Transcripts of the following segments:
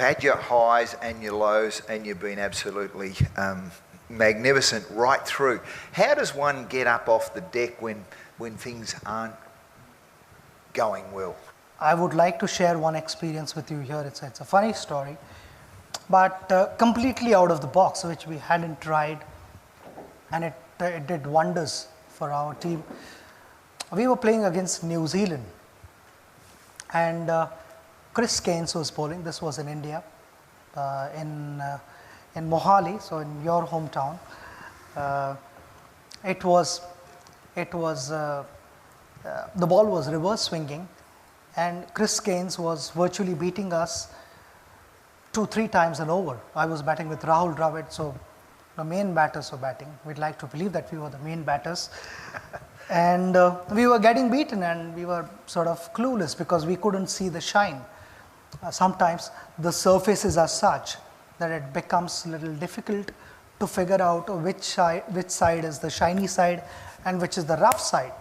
had your highs and your lows, and you've been absolutely magnificent right through. How does one get up off the deck when things aren't going well? I would like to share one experience with you here. It's a funny story, but completely out of the box, which we hadn't tried, and it did wonders for our team. We were playing against New Zealand, and Chris Keynes was bowling. This was in India, in Mohali, so in your hometown. The ball was reverse swinging, and Chris Keynes was virtually beating us 2-3 times an over. I was batting with Rahul Dravid, so the main batters were batting. We'd like to believe that we were the main batters. And we were getting beaten, and we were sort of clueless because we couldn't see the shine. Sometimes the surfaces are such that it becomes a little difficult to figure out which side is the shiny side and which is the rough side.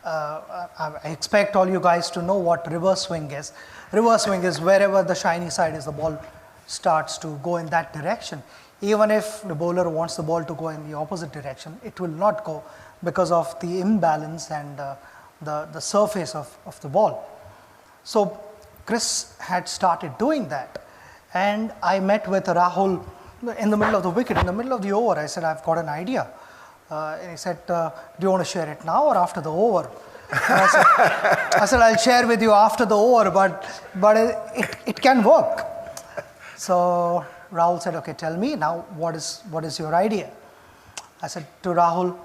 I expect all you guys to know what reverse swing is. Reverse swing is wherever the shiny side is, the ball starts to go in that direction. Even if the bowler wants the ball to go in the opposite direction, it will not go because of the imbalance and the surface of the ball. So Chris had started doing that, and I met with Rahul in the middle of the wicket, in the middle of the over. I said, I've got an idea. And he said, do you want to share it now or after the over? I said, I'll share with you after the over, but it can work. So Rahul said, okay, tell me now, what is your idea? I said to Rahul,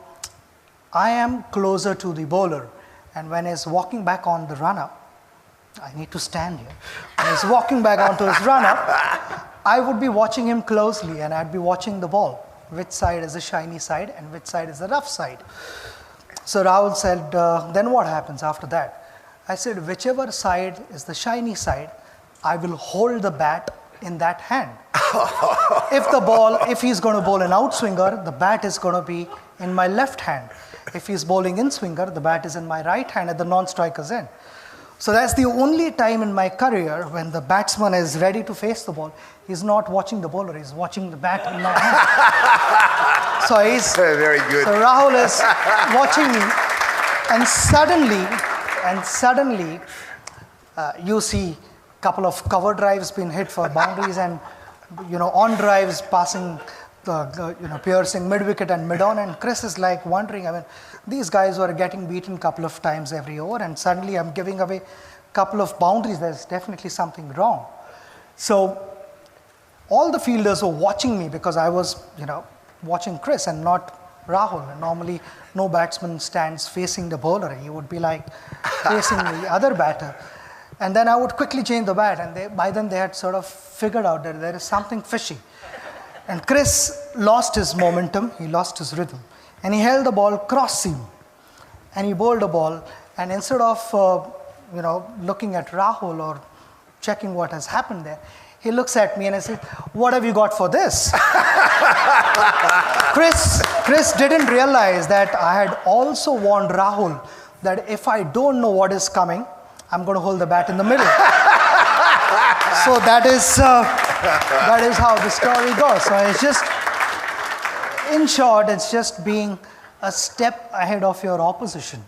I am closer to the bowler, and when he's walking back on the run-up, I need to stand here. When he's walking back onto his run-up, I would be watching him closely, and I'd be watching the ball. Which side is the shiny side and which side is the rough side? So Rahul said, then what happens after that? I said, whichever side is the shiny side, I will hold the bat in that hand. If he's going to bowl an outswinger, the bat is going to be in my left hand. If he's bowling in swinger, the bat is in my right hand at the non-striker's end. So that's the only time in my career when the batsman is ready to face the ball. He's not watching the bowler, he's watching the bat in my hand. So he's very good. So Rahul is watching me, and suddenly you see a couple of cover drives being hit for boundaries, and on drives passing piercing mid-wicket and mid-on, and Chris is like wondering, these guys were getting beaten a couple of times every over, and suddenly I'm giving away a couple of boundaries. There's definitely something wrong. So all the fielders were watching me because I was, watching Chris and not Rahul. And normally no batsman stands facing the bowler. He would be like facing the other batter. And then I would quickly change the bat, and by then they had sort of figured out that there is something fishy. And Chris lost his momentum, he lost his rhythm, and he held the ball cross seam, and he bowled the ball, and instead of looking at Rahul or checking what has happened there, he looks at me and I said, what have you got for this? Chris didn't realize that I had also warned Rahul that if I don't know what is coming, I'm going to hold the bat in the middle. So that is how the story goes. So it's just, in short, it's just being a step ahead of your opposition.